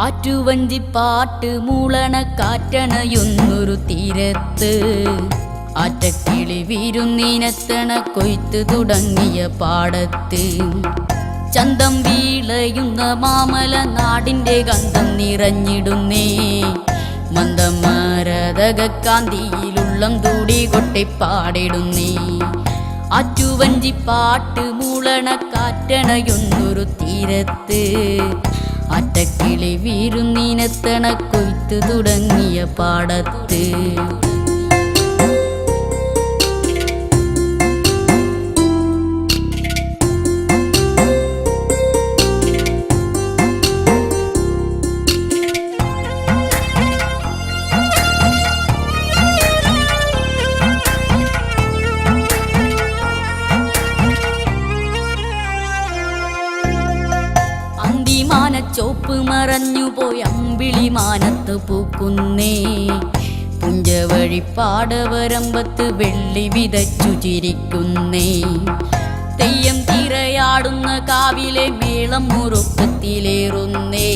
ആറ്റുവഞ്ചിപ്പാട്ട് മൂളണ കാറ്റണയുന്നൊരു തീരത്ത് ആറ്റക്കിളി വീരുന്നീനത്തണ കൊയ്ത്ത് തുടങ്ങിയ പാടത്ത് ചന്തം വീളയുന്ന മാമല നാടിൻ്റെ ഗന്ധം നിറഞ്ഞിടുന്നേ മന്ദമരതകാന്തിയിലുള്ളം തൂടി കൊട്ടിപ്പാടിടുന്നേ ആറ്റുവഞ്ചിപ്പാട്ട് മൂളണ കാറ്റണയുന്നൊരു തീരത്ത് ആറ്റക്കിളി വീരുന്നീനത്തണ കൊയ്ത്ത് തുടങ്ങിയ പാടത്ത് ചോപ്പ് മറഞ്ഞുപോയി അമ്പിളി മാനത്ത് പൂക്കുന്നേ പുഞ്ചവഴിപ്പാടവരമ്പത്ത് വെള്ളി വിതച്ചു ചിരിക്കുന്നേ തെയ്യം തിരയാടുന്ന കാവിലെ മേളം മുറുക്കത്തിലേറുന്നേ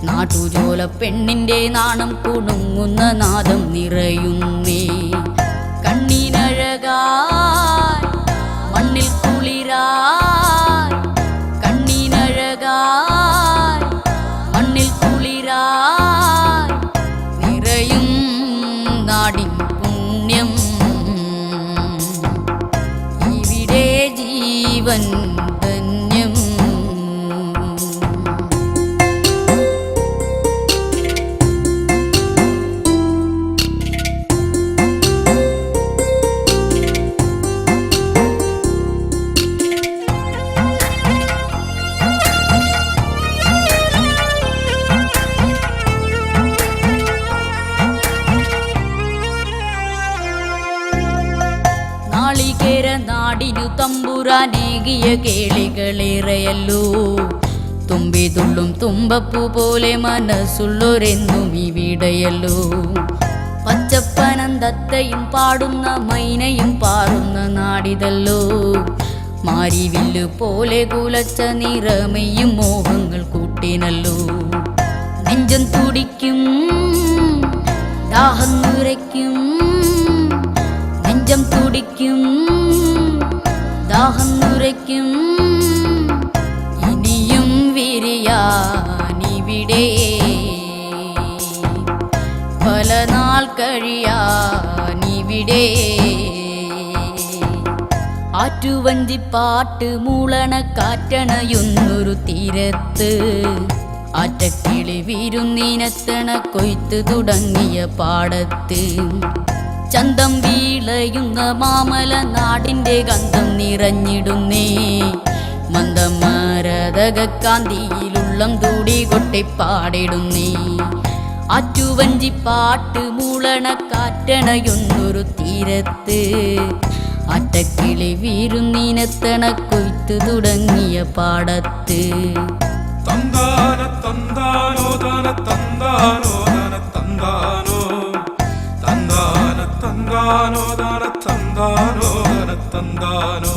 നാട്ടുജോല പെണ്ണിൻ്റെ നാണം കുണുങ്ങുന്ന നാദം നിറയുന്നേ കണ്ണിനഴകായി മണ്ണിൽ കുളിരായി മണ്ണിൽ കുളിരായി നിറയും നാടിൻ പുണ്യം ഇവിടെ ജീവൻ ധന്യം നാളികേര നാടിനു തമ്പുരാനേകിയ കേളികളേറെയല്ലോ തുമ്പിതുള്ളും തുമ്പപ്പൂ പോലെ മനസ്സുള്ളൊരെന്നും ഇവിടെയല്ലോ പച്ചപ്പനന്തത്തയും പാടുന്ന മൈനയും പാറുന്ന നാടിതല്ലോ മാരിവില്ലു പോലെ കുലച്ച നിറമയും മോഹങ്ങൾ കൂട്ടിനല്ലോ നെഞ്ചം തുടിക്കും ദാഹം നിറയ്ക്കും നെഞ്ചം തുടിക്കും ദാഹം നിറയ്ക്കും ഇനിയും വിരിയാനിവിടെ പല നാൾ കഴിയാനിവിടെ ആറ്റുവഞ്ചിപ്പാട്ട് മൂളണ കാറ്റണയുന്നൊരു തീരത്ത് ആറ്റക്കിളി വീരുന്നീനത്തണ കൊയ്ത്ത് തുടങ്ങിയ പാടത്ത് ചന്തം വീളയുന്ന മാമല നാടിൻ്റെ ഗന്ധം നിറഞ്ഞിടുന്നേ മന്ദമരതകാന്തിയിലുള്ളം തൂടി കൊട്ടിപ്പാടിടുന്നേ ആറ്റുവഞ്ചിപ്പാട്ട് മൂളണ കാറ്റണയുന്നൊരു തീരത്ത് ആറ്റക്കിളി വീരുന്നീനത്തണ കൊയ്ത്ത് തുടങ്ങിയ പാടത്ത് തന്താന തന്താനോ ദാന തന്താനോ ദാന തന്താനോ തന്താന തന്താനോ ദാന തന്താനോ ദാന തന്താനോ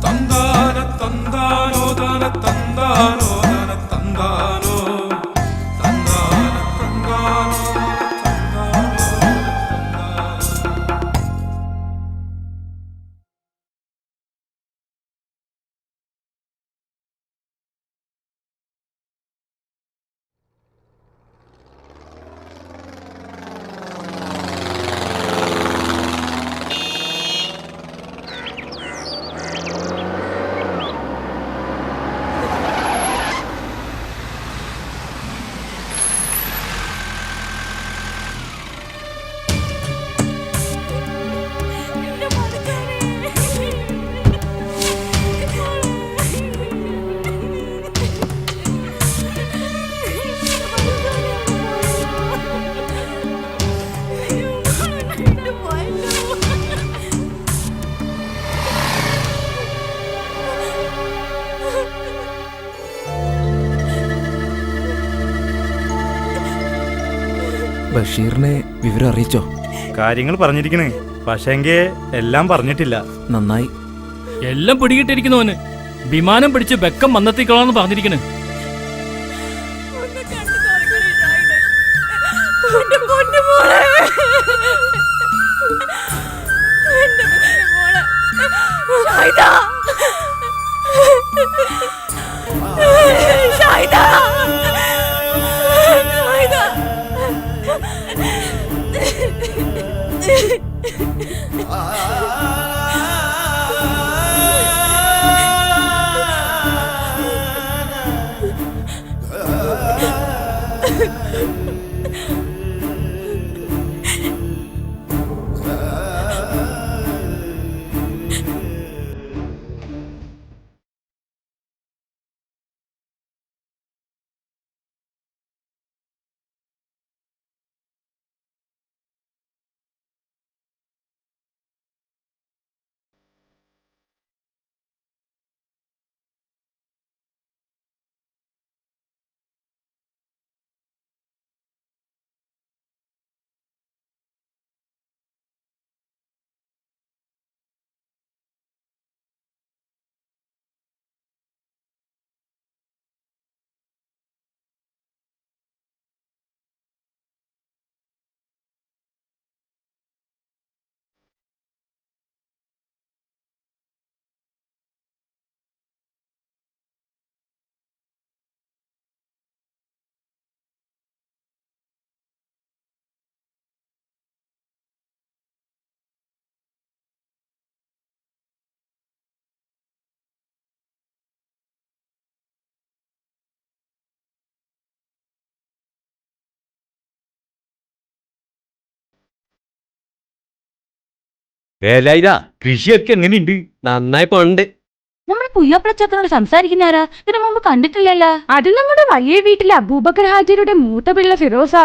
തന്താന തന്താനോ ദാന തന്താനോ ദാന തന്താനോ തന്താന തന്താനോ ബഷീറിനെ വിവരം അറിയിച്ചോ? കാര്യങ്ങൾ പറഞ്ഞിരിക്കണേ, പക്ഷേങ്കി എല്ലാം പറഞ്ഞിട്ടില്ല. നന്നായി. എല്ലാം പിടികിട്ടിരിക്കുന്നവന് വിമാനം പിടിച്ച് വെക്കം വന്നെത്തിക്കളാന്ന് പറഞ്ഞിരിക്കണേ. വേലായുധ കൃഷിയൊക്കെ എങ്ങനെയുണ്ട്? നന്നായി പോണ്ട്. നമ്മുടെ പുയ്യപ്പഴച്ചക്കനോട് സംസാരിക്കുന്ന ആരാ? ഇതിനു മുമ്പ് കണ്ടിട്ടില്ലല്ലോ. അത് നമ്മുടെ വലിയ വീട്ടിലെ അബൂബക്കർ ഹാജിയുടെ മൂത്ത പിള്ള ഫിറോസ.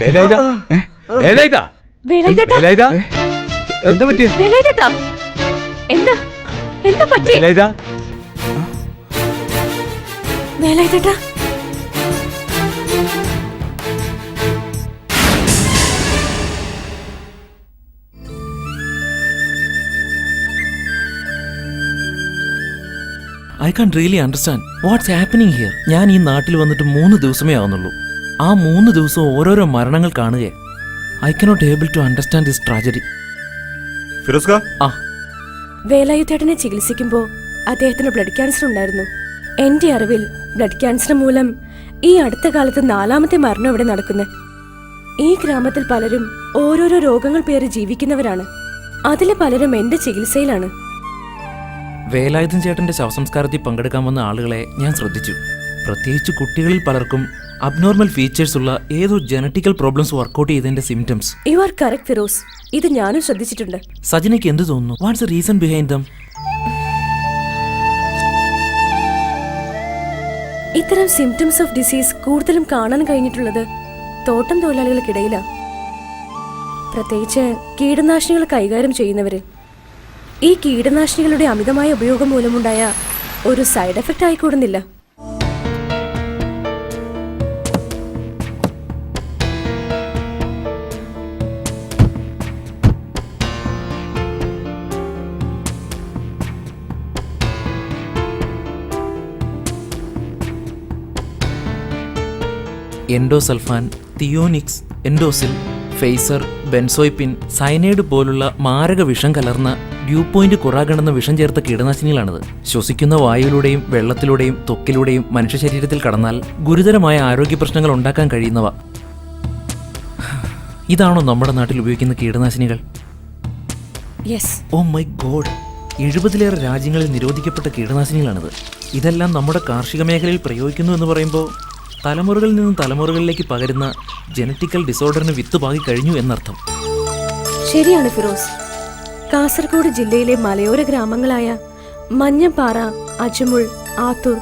വേലായുധ, വേലായുധ, വേലായുധ, എന്താ പറ്റിയ? എന്താ എന്താ പറ്റി? വേലായുധ, വേലായുധേട്ടാ, I can really understand what's happening here. ഞാൻ ഈ നാട്ടിൽ വന്നിട്ട് 3 ദിവസമേ ആവുന്നുള്ളൂ. ആ 3 ദിവസവും ഓരോരോ മരണങ്ങൾ കാണുകയെ. I cannot able to understand this tragedy. ഫിറോസ്ക, ആ വേലായുധേട്ടനെ ചികിത്സിക്കുമ്പോൾ അദ്ദേഹത്തിന് ബ്ലഡ് ക്യാൻസർ ഉണ്ടായിരുന്നു. എന്റെ അറിവിൽ ബ്ലഡ് ക്യാൻസർ മൂലം ഈ അടുത്ത കാലത്ത് 4ാമത്തെ മരണം ഇവിടെ നടക്കുന്നത്. ഈ ഗ്രാമത്തിൽ പലരും ഓരോരോ രോഗങ്ങൾ പേര് ജീവിക്കുന്നവരാണ്. അതിലെ പലരും എന്റെ ചികിത്സയിലാണ്. വേലായുധൻ ചേട്ടന്റെ ശവസംസ്കാരത്തിൽ പങ്കെടുക്കാൻ വന്ന ആളുകളെ ഞാൻ ശ്രദ്ധിച്ചു. പ്രത്യേകിച്ച് കുട്ടികളിൽ പലർക്കും അബ്നോർമൽ ഫീച്ചേഴ്സ് ഉള്ള ഏതോ ജനറ്റിക്കൽ പ്രോബ്ലംസ് വർക്കൗട്ട് ചെയ്തതിന്റെ symptoms. You are correct Firoz, ഇത് ഞാനും ശ്രദ്ധിച്ചിട്ടുണ്ട്. സജനയ്ക്ക് എന്ത് തോന്നുന്നു? What's the reason behind dum? ഇത്തരം സിംറ്റംസ് ഓഫ് ഡിസീസ് കൂടുതലും കാണാൻ കഴിഞ്ഞിട്ടുള്ളത് തോട്ടം തൊഴിലാളികൾക്കിടയിലാണ്, പ്രത്യേകിച്ച് കീടനാശിനികൾ കൈകാര്യം ചെയ്യുന്നവര്. ഈ കീടനാശിനികളുടെ അമിതമായ ഉപയോഗം മൂലമുണ്ടായ ഒരു സൈഡ് എഫക്റ്റ് ആയിക്കൂടുന്നില്ല. Endosulfan, Thionex, Endocel, Phaser, benzoepin, cyanide പോലുള്ള മാരക വിഷം കലർന്ന ഡ്യൂപോയിന്റ് കുറാഗൺ എന്ന വിഷം ചേർത്ത കീടനാശിനികളാണിത്. ശ്വസിക്കുന്ന വായുവിലൂടെയും വെള്ളത്തിലൂടെയും ത്വക്കിലൂടെയും മനുഷ്യ ശരീരത്തിൽ കടന്നാൽ ഗുരുതരമായ ആരോഗ്യ പ്രശ്നങ്ങൾ ഉണ്ടാക്കാൻ കഴിയുന്നവ. ഇതാണോ നമ്മുടെ നാട്ടിൽ ഉപയോഗിക്കുന്ന കീടനാശിനികൾ? ഓ മൈ ഗോഡ്, 70-ലേറെ രാജ്യങ്ങളിൽ നിരോധിക്കപ്പെട്ട കീടനാശിനികളാണിത്. ഇതെല്ലാം നമ്മുടെ കാർഷിക മേഖലയിൽ പ്രയോഗിക്കുന്നു എന്ന് പറയുമ്പോൾ തലമുറകളിൽ നിന്നും തലമുറകളിലേക്ക് പകരുന്ന ജനറ്റിക്കൽ ഡിസോർഡറിന് വിത്ത് പാകി കഴിഞ്ഞു എന്നർത്ഥം. ശരിയാണ് ഫിറോസ്. കാസർഗോഡ് ജില്ലയിലെ മലയോര ഗ്രാമങ്ങളായ മഞ്ഞപ്പാറ, അജമുൾ, ആത്തൂർ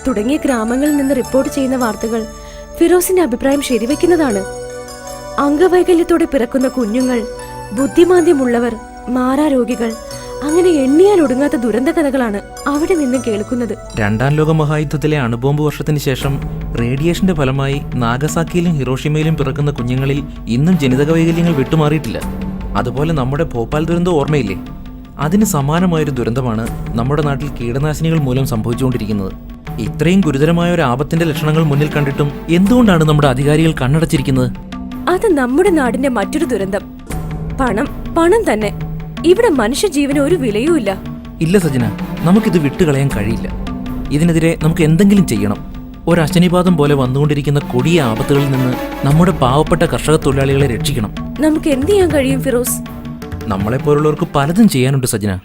തുടങ്ങിയ ഗ്രാമങ്ങളിൽ നിന്ന് റിപ്പോർട്ട് ചെയ്യുന്ന വാർത്തകൾ ഫിറോസിന്റെ അഭിപ്രായം ശരിവെക്കുന്നതാണ്. അംഗവൈകല്യത്തോടെ പിറക്കുന്ന കുഞ്ഞുങ്ങൾ, ബുദ്ധിമാന്ദ്യമുള്ളവർ, മാറാരോഗികൾ, അങ്ങനെ എണ്ണിയാൽ ഒടുങ്ങാത്ത ദുരന്ത കഥകളാണ് അവിടെ നിന്ന് കേൾക്കുന്നത്. രണ്ടാം ലോക മഹായുദ്ധത്തിലെ അണുബോംബ് വർഷത്തിന് ശേഷം റേഡിയേഷന്റെ ഫലമായി നാഗസാക്കിയിലും ഹിറോഷിമയിലും പിറക്കുന്ന കുഞ്ഞുങ്ങളിൽ ഇന്നും ജനിതക വൈകല്യങ്ങൾ വിട്ടുമാറിയിട്ടില്ല. അതുപോലെ നമ്മുടെ ഭോപ്പാൽ ദുരന്തം ഓർമ്മയില്ലേ? അതിന് സമാനമായൊരു ദുരന്തമാണ് നമ്മുടെ നാട്ടിൽ കീടനാശിനികൾ മൂലം സംഭവിച്ചുകൊണ്ടിരിക്കുന്നത്. ഇത്രയും ഗുരുതരമായ ഒരു ആപത്തിന്റെ ലക്ഷണങ്ങൾ മുന്നിൽ കണ്ടിട്ടും എന്തുകൊണ്ടാണ് നമ്മുടെ അധികാരികൾ കണ്ണടച്ചിരിക്കുന്നത്? അത് നമ്മുടെ നാടിന്റെ മറ്റൊരു ദുരന്തം, പണം. പണം തന്നെ. ഇവിടെ മനുഷ്യജീവന് ഒരു വിലയുമില്ല. ഇല്ല സജന, നമുക്കിത് വിട്ടുകളയാൻ കഴിയില്ല. ഇതിനെതിരെ നമുക്ക് എന്തെങ്കിലും ചെയ്യണം. ഒരു അശനിപാതം പോലെ വന്നുകൊണ്ടിരിക്കുന്ന കൊടിയ ആപത്തുകളിൽ നിന്ന് നമ്മുടെ പാവപ്പെട്ട കർഷക തൊഴിലാളികളെ രക്ഷിക്കണം. നമുക്ക് എന്ത് ചെയ്യാൻ കഴിയും ഫിറോസ്? നമ്മളെപ്പോലുള്ളവർക്ക് പലതും ചെയ്യാനുണ്ട് Sajana.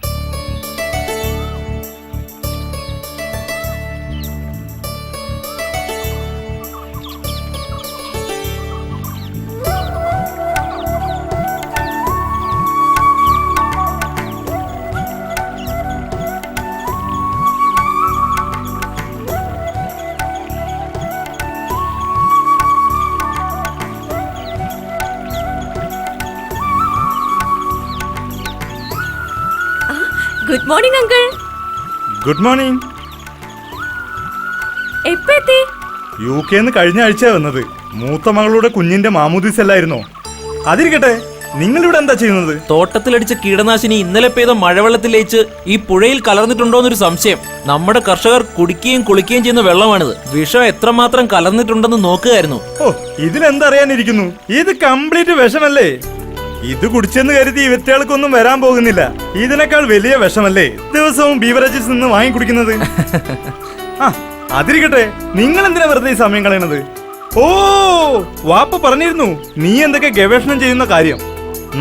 Good morning uncle. Good morning. എപ്പോ എത്തി? UK കഴിഞ്ഞ ആഴ്ച വന്നത്. മൂത്ത മകളുടെ കുഞ്ഞിന്റെ മാമൂദീസ് അല്ലായിരുന്നോ? അതിരിക്കട്ടെ, നിങ്ങളിവിടെ എന്താ ചെയ്യുന്നത്? തോട്ടത്തിലടിച്ച കീടനാശിനി ഇന്നലെ പെയ്ത മഴവെള്ളത്തിൽ ലയിച്ച് ഈ പുഴയിൽ കലർന്നിട്ടുണ്ടോന്നൊരു സംശയം. നമ്മുടെ കർഷകർ കുടിക്കുകയും കുളിക്കുകയും ചെയ്യുന്ന വെള്ളമാണിത്. വിഷം എത്രമാത്രം കലർന്നിട്ടുണ്ടെന്ന് നോക്കുകയായിരുന്നു. ഓ, ഇതിലെന്തറിയാനിരിക്കുന്നു? ഇത് കംപ്ലീറ്റ് വിഷമല്ലേ? ഇത് കുടിച്ചെന്ന് കരുതി ഇവറ്റകൾക്കൊന്നും വരാൻ പോകുന്നില്ല. ഇതിനേക്കാൾ വലിയ വിഷമല്ലേ ദിവസവും ബീവറേജസ് നിന്ന് വാങ്ങി കുടിക്കുന്നത്? ആ, അതിരിക്കട്ടെ, നിങ്ങൾ എന്തിനാ വെറുതെ ഈ സമയം കളയണത്? ഓ, വാപ്പ പറഞ്ഞിരുന്നു നീ എന്തൊക്കെ ഗവേഷണം ചെയ്യുന്ന കാര്യം.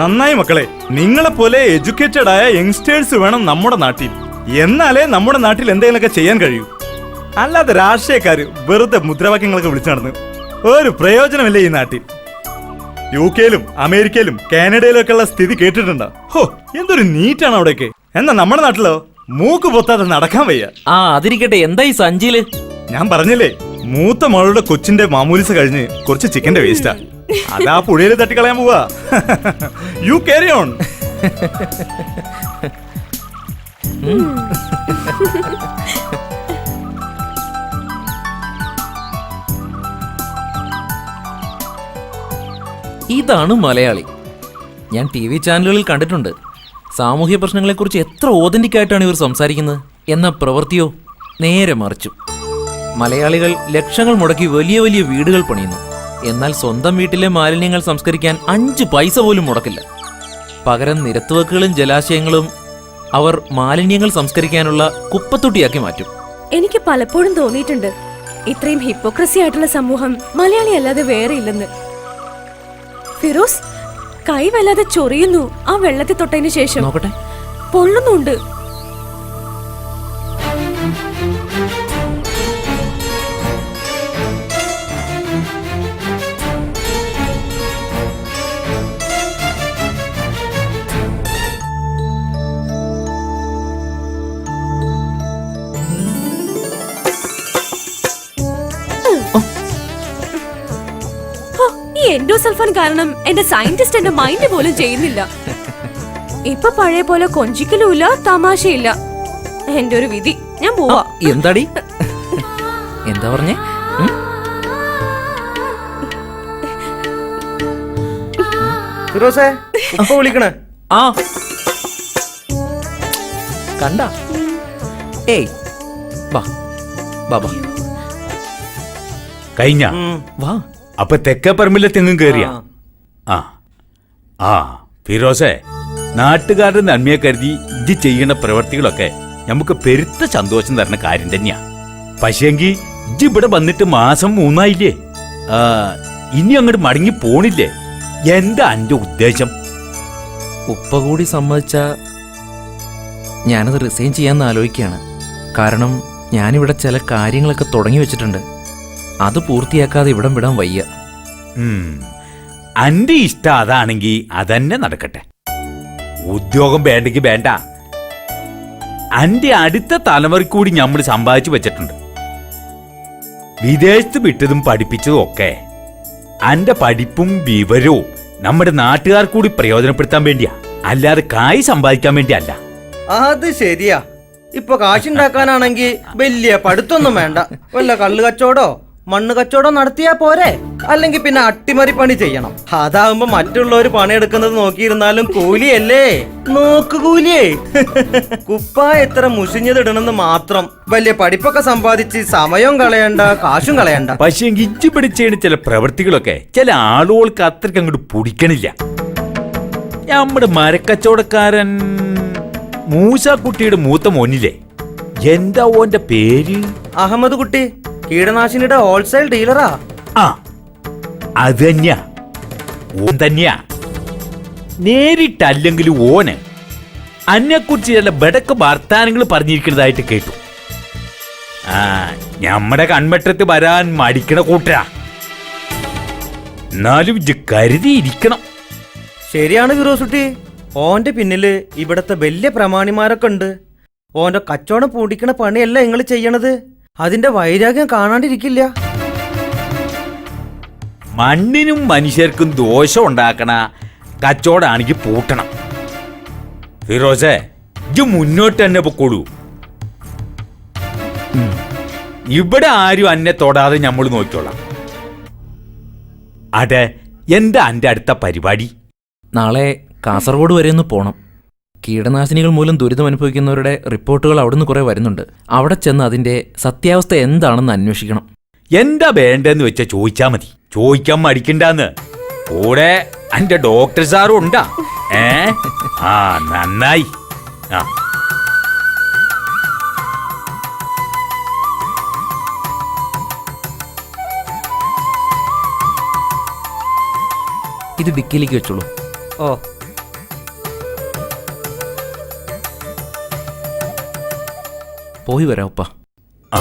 നന്നായി മക്കളെ, നിങ്ങളെപ്പോലെ എഡ്യൂക്കേറ്റഡ് ആയ യങ്സ്റ്റേഴ്സ് വേണം നമ്മുടെ നാട്ടിൽ. എന്നാലേ നമ്മുടെ നാട്ടിൽ എന്തെങ്കിലുമൊക്കെ ചെയ്യാൻ കഴിയൂ. അല്ലാതെ രാഷ്ട്രീയക്കാര് വെറുതെ മുദ്രാവാക്യങ്ങളൊക്കെ വിളിച്ചു നടന്ന് ഒരു പ്രയോജനമില്ല ഈ നാട്ടിൽ. UK അമേരിക്കയിലും കാനഡയിലും ഒക്കെ ഉള്ള സ്ഥിതി കേട്ടിട്ടുണ്ടോ? ഹോ, എന്തൊരു നീറ്റാണ് അവിടെയൊക്കെ. എന്നാ നമ്മുടെ നാട്ടിലോ മൂക്ക് പൊത്താതെ നടക്കാൻ വയ്യ. ആ, അതിരിക്കട്ടെ, എന്താ ഈ സഞ്ചിയില്? ഞാൻ പറഞ്ഞില്ലേ, മൂത്ത മകളുടെ കൊച്ചിന്റെ മാമൂലിസ് കഴിഞ്ഞ് കുറച്ച് ചിക്കന്റെ വേസ്റ്റാ. അതാ പുഴയിൽ തട്ടിക്കളയാൻ പോവാ. You carry on. ഇതാണ് മലയാളി. ഞാൻ TV ചാനലുകളിൽ കണ്ടിട്ടുണ്ട്. സാമൂഹ്യ പ്രശ്നങ്ങളെക്കുറിച്ച് എത്ര ഓതന്റിക് ആയിട്ടാണ് ഇവർ സംസാരിക്കുന്നത്. എന്ന പ്രവൃത്തിയോ നേരെ മറിച്ചു. മലയാളികൾ ലക്ഷങ്ങൾ മുടക്കി വലിയ വലിയ വീടുകൾ പണിയുന്നു. എന്നാൽ സ്വന്തം വീട്ടിലെ മാലിന്യങ്ങൾ സംസ്കരിക്കാൻ 5 പൈസ പോലും മുടക്കില്ല. പകരം നിരത്തുവക്കുകളും ജലാശയങ്ങളും അവർ മാലിന്യങ്ങൾ സംസ്കരിക്കാനുള്ള കുപ്പത്തൊട്ടിയാക്കി മാറ്റും. എനിക്ക് പലപ്പോഴും തോന്നിയിട്ടുണ്ട് ഇത്രയും ഹിപ്പോക്രസി ആയിട്ടുള്ള സമൂഹം മലയാളി അല്ലാതെ വേറെ ഇല്ലെന്ന്. ഫിറോസ്, കൈ വല്ലാതെ ചൊറിയുന്നു ആ വെള്ളത്തിൽ തൊട്ടതിന് ശേഷം. നോക്കട്ടെ. പൊള്ളുന്നുണ്ട്. എൻഡോസൾഫാൻ കാരണം എന്റെ സയന്റിസ്റ്റ് എന്റെ മൈൻഡ് പോലും ചെയ്യുന്നില്ല. ഇപ്പൊ പഴയ പോലെ കൊഞ്ചിക്കലുമില്ല, തമാശയില്ല. എന്റെ ഒരു വിധി. ഞാൻ പോവാ. എന്താടി എന്താ പറഞ്ഞേ? ഫിറോസേ, ഉപ്പ വിളിക്കണേ. ആ കണ്ട. ഏയ് വാ വാ വാ കഴിഞ്ഞ വാ. അപ്പൊ തെക്കേപ്പറമ്പിലെ തെങ്ങും കേറിയ. ആ ആ ഫിറോസേ, നാട്ടുകാരുടെ നന്മയെ കരുതി ഇജ്ജ് ചെയ്യുന്ന പ്രവർത്തികളൊക്കെ നമുക്ക് പെരുത്ത സന്തോഷം തരുന്ന കാര്യം തന്നെയാ. പക്ഷേങ്കി ഇജ്ജ് ഇവിടെ വന്നിട്ട് മാസം 3 ആയില്ലേ? ഇനി അങ്ങോട്ട് മടങ്ങി പോണില്ലേ? എന്താ അന്റെ ഉദ്ദേശം? ഉപ്പ കൂടി സമ്മതിച്ച ഞാനത് റിസൈൻ ചെയ്യാമെന്ന് ആലോചിക്കുകയാണ്. കാരണം ഞാനിവിടെ ചില കാര്യങ്ങളൊക്കെ തുടങ്ങി വെച്ചിട്ടുണ്ട്. അത് പൂർത്തിയാക്കാതെ ഇവിടം വിടാൻ വയ്യ. അന്റെ ഇഷ്ടം അതാണെങ്കി അതന്നെ നടക്കട്ടെ. ഉദ്യോഗം വേണ്ടെങ്കിൽ വേണ്ട. അന്റെ അടുത്ത തലമുറയ്ക്ക് കൂടി നമ്മൾ സമ്പാദിച്ചു വെച്ചിട്ടുണ്ട്. വിദേശത്ത് വിട്ടതും പഠിപ്പിച്ചതും ഒക്കെ അന്റെ പഠിപ്പും വിവരവും നമ്മുടെ നാട്ടുകാർ കൂടി പ്രയോജനപ്പെടുത്താൻ വേണ്ടിയാ, അല്ലാതെ കായ് സമ്പാദിക്കാൻ വേണ്ടിയല്ല. അത് ശരിയാ. ഇപ്പൊ കാശുണ്ടാക്കാനാണെങ്കിൽ വലിയ പഠിത്തൊന്നും വേണ്ട. വല്ല കള്ളു കച്ചവടോ മണ്ണ് കച്ചവടോ നടത്തിയാ പോരെ. അല്ലെങ്കിൽ പിന്നെ അട്ടിമറി പണി ചെയ്യണം. അതാവുമ്പോ മറ്റുള്ളവര് പണിയെടുക്കുന്നത് നോക്കിയിരുന്നാലും കൂലിയല്ലേ. നോക്ക് കൂലിയേ. കുപ്പായ എത്ര മുഷിഞ്ഞതിടണമെന്ന് മാത്രം. വലിയ പഠിപ്പൊക്കെ സമ്പാദിച്ച് സമയവും കളയണ്ട, കാശും കളയണ്ട. പക്ഷേ ഇജ്ജ് പിടിച്ചേണ് ചില പ്രവൃത്തികളൊക്കെ ചില ആളുകൾക്ക് അത്രയ്ക്ക് അങ്ങോട്ട് പിടിക്കണില്ല. നമ്മുടെ മരക്കച്ചവടക്കാരൻ മൂസാക്കുട്ടിയുടെ മൂത്ത മോനില്ലേ, എന്താ ഓന്റെ പേര്? അഹമ്മദ് കുട്ടി, കീടനാശിനിയുടെ ഹോൾസെയിൽ ഡീലറാ. ആ അത് തന്നെയാ, ഓൻ തന്നെയാ. നേരിട്ടല്ലെങ്കിലും ഓന് അന്നെക്കുറിച്ച് ചില ബടക്ക് വർത്താനങ്ങൾ പറഞ്ഞിരിക്കുന്നതായിട്ട് കേട്ടു. ആ നമ്മുടെ കൺവെട്ടത്ത് വരാൻ മടിക്കണ കൂട്ടരാ. എന്നാലും ഇജ്ജ് കരുതിയിരിക്കണം. ശരിയാണ് ഫിറോസുട്ടി. ഓന്റെ പിന്നില് ഇവിടത്തെ വലിയ പ്രമാണിമാരൊക്കെ ഉണ്ട്. ഓന്റെ കച്ചവടം പൂടിക്കണ പണിയല്ല നിങ്ങൾ ചെയ്യണത്. അതിന്റെ വൈരാഗ്യം കാണാണ്ടിരിക്കില്ല. മണ്ണിനും മനുഷ്യർക്കും ദോഷം ഉണ്ടാക്കണ കച്ചവടാണെങ്കിൽ പൂട്ടണം. ഫിറോസേ, ഇജ്ജ് മുന്നോട്ട് തന്നെ പൊക്കോളൂ. ഇവിടെ ആരും അന്നെ തൊടാതെ നമ്മൾ നോക്കിക്കോളാം. അതെ, എന്താ അന്റെ അടുത്ത പരിപാടി? നാളെ കാസർഗോഡ് വരെ ഒന്ന് പോണം. കീടനാശിനികൾ മൂലം ദുരിതം അനുഭവിക്കുന്നവരുടെ റിപ്പോർട്ടുകൾ അവിടുന്ന് കുറേ വരുന്നുണ്ട്. അവിടെ ചെന്ന് അതിന്റെ സത്യാവസ്ഥ എന്താണെന്ന് അന്വേഷിക്കണം. എന്താ വേണ്ടെന്ന് വെച്ചാ ചോദിച്ചാ മതി. ചോദിക്കാൻ മടിക്കണ്ടെന്ന്. കൂടെ അന്റെ ഡോക്ടർ സാറും ഉണ്ടാ. ആ നന്നായി. ആ ഇത് ഡിക്കിയിലേക്ക് വെച്ചോളൂ. ഓ, പോയി വരാം ഉപ്പ. ആ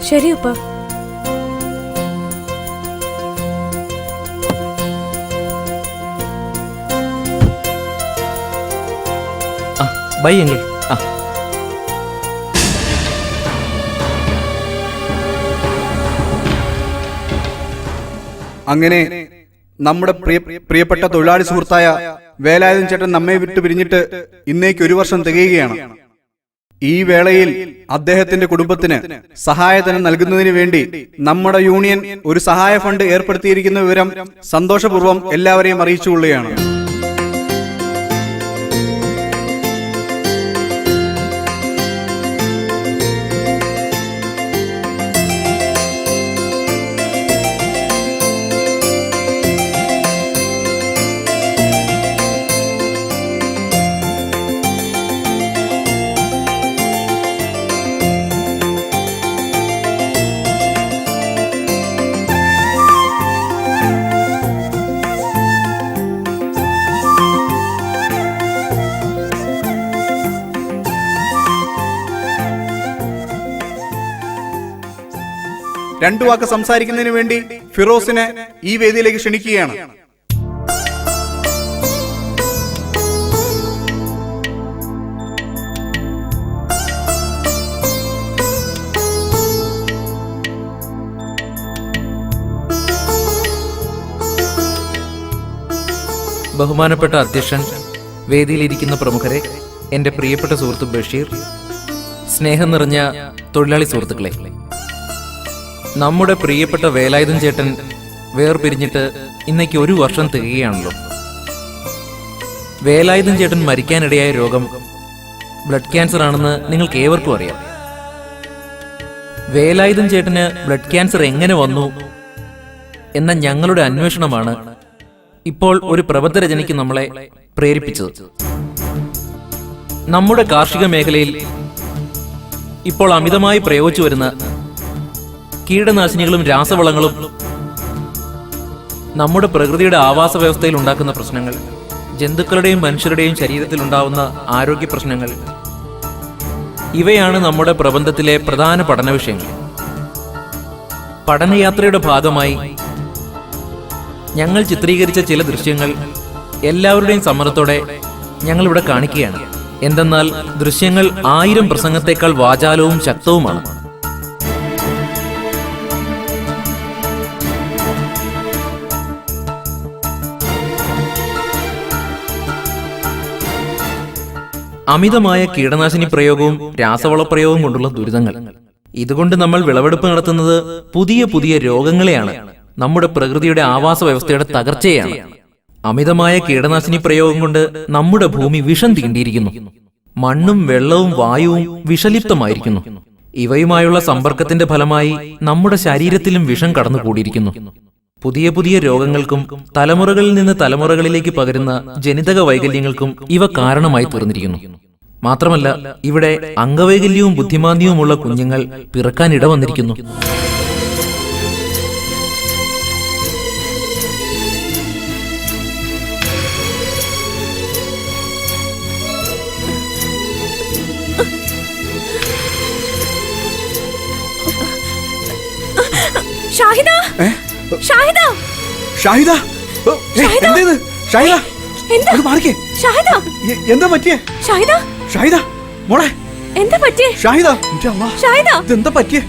ശരി ഉപ്പ. ബൈ എങ്കിൽ. ആ അങ്ങനെ നമ്മുടെ പ്രിയപ്പെട്ട തൊഴിലാളി സുഹൃത്തായ വേലായുധൻ ചേട്ടൻ നമ്മെ വിട്ടു പിരിഞ്ഞിട്ട് ഇന്നേക്ക് 1 വർഷം തികയുകയാണ്. ഈ വേളയിൽ അദ്ദേഹത്തിന്റെ കുടുംബത്തിന് സഹായധനം നൽകുന്നതിന് വേണ്ടി നമ്മുടെ യൂണിയൻ ഒരു സഹായ ഫണ്ട് ഏർപ്പെടുത്തിയിരിക്കുന്ന വിവരം സന്തോഷപൂർവ്വം എല്ലാവരെയും അറിയിച്ചുകൊള്ളുകയാണ്. രണ്ടു വാക്ക് സംസാരിക്കുന്നതിന് വേണ്ടി ഫിറോസിനെ ഈ വേദിയിലേക്ക് ക്ഷണിക്കുകയാണ്. ബഹുമാനപ്പെട്ട അധ്യക്ഷൻ, വേദിയിലിരിക്കുന്ന പ്രമുഖരെ, എൻ്റെ പ്രിയപ്പെട്ട സുഹൃത്ത് ബഷീർ, സ്നേഹം നിറഞ്ഞ തൊഴിലാളി സുഹൃത്തുക്കളെ, നമ്മുടെ പ്രിയപ്പെട്ട വേലായുധൻ ചേട്ടൻ വേർപിരിഞ്ഞിട്ട് ഇന്നേക്ക് 1 വർഷം തികയുകയാണല്ലോ. വേലായുധൻ ചേട്ടൻ മരിക്കാനിടയായ രോഗം ബ്ലഡ് ക്യാൻസർ ആണെന്ന് നിങ്ങൾക്ക് ഏവർക്കും അറിയാം. വേലായുധൻ ചേട്ടന് ബ്ലഡ് ക്യാൻസർ എങ്ങനെ വന്നു എന്ന ഞങ്ങളുടെ അന്വേഷണമാണ് ഇപ്പോൾ ഒരു പ്രബന്ധരചനയ്ക്ക് നമ്മളെ പ്രേരിപ്പിച്ചത്. നമ്മുടെ കാർഷിക മേഖലയിൽ ഇപ്പോൾ അമിതമായി പ്രയോഗിച്ചു വരുന്ന കീടനാശിനികളും രാസവളങ്ങളും നമ്മുടെ പ്രകൃതിയുടെ ആവാസ വ്യവസ്ഥയിൽ ഉണ്ടാക്കുന്ന പ്രശ്നങ്ങൾ, ജന്തുക്കളുടെയും മനുഷ്യരുടെയും ശരീരത്തിൽ ഉണ്ടാവുന്ന ആരോഗ്യ പ്രശ്നങ്ങൾ, ഇവയാണ് നമ്മുടെ പ്രബന്ധത്തിലെ പ്രധാന പഠന വിഷയങ്ങൾ. പഠനയാത്രയുടെ ഭാഗമായി ഞങ്ങൾ ചിത്രീകരിച്ച ചില ദൃശ്യങ്ങൾ എല്ലാവരുടെയും സമ്മതത്തോടെ ഞങ്ങളിവിടെ കാണിക്കുകയാണ്. എന്തെന്നാൽ ദൃശ്യങ്ങൾ 1000 പ്രസംഗത്തേക്കാൾ വാചാലവും ശക്തവുമാണ്. അമിതമായ കീടനാശിനി പ്രയോഗവും രാസവള പ്രയോഗവും കൊണ്ടുള്ള ദുരിതങ്ങൾ. ഇതുകൊണ്ട് നമ്മൾ വിളവെടുപ്പ് നടത്തുന്നത് പുതിയ പുതിയ രോഗങ്ങളെയാണ്, നമ്മുടെ പ്രകൃതിയുടെ ആവാസ വ്യവസ്ഥയുടെ തകർച്ചയാണ്. അമിതമായ കീടനാശിനി പ്രയോഗം കൊണ്ട് നമ്മുടെ ഭൂമി വിഷം തീണ്ടിയിരിക്കുന്നു. മണ്ണും വെള്ളവും വായുവും വിഷലിപ്തമായിരിക്കുന്നു. ഇവയുമായുള്ള സമ്പർക്കത്തിന്റെ ഫലമായി നമ്മുടെ ശരീരത്തിലും വിഷം കടന്നുകൂടിയിരിക്കുന്നു. പുതിയ പുതിയ രോഗങ്ങൾക്കും തലമുറകളിൽ നിന്ന് തലമുറകളിലേക്ക് പകരുന്ന ജനിതക വൈകല്യങ്ങൾക്കും ഇവ കാരണമായി തീർന്നിരിക്കുന്നു. മാത്രമല്ല, ഇവിടെ അംഗവൈകല്യവും ബുദ്ധിമാന്ദ്യവുമുള്ള കുഞ്ഞുങ്ങൾ പിറക്കാനിട വന്നിരിക്കുന്നു. ഷാഹിദ, ഷാഹിദ, ഷാഹിദ, ഓ, ഏയ്, എന്തേത്? ഷാഹിദ, എന്താ? അത് മാറിക്കേ. ഷാഹിദ, എന്താ പറ്റിയേ? ഷാഹിദ, ഷാഹിദ, മോളെ, എന്താ പറ്റിയേ? ഷാഹിദ, എൻ്റെ അള്ളാ, ഷാഹിദ, ഇതെന്താ പറ്റിയേ?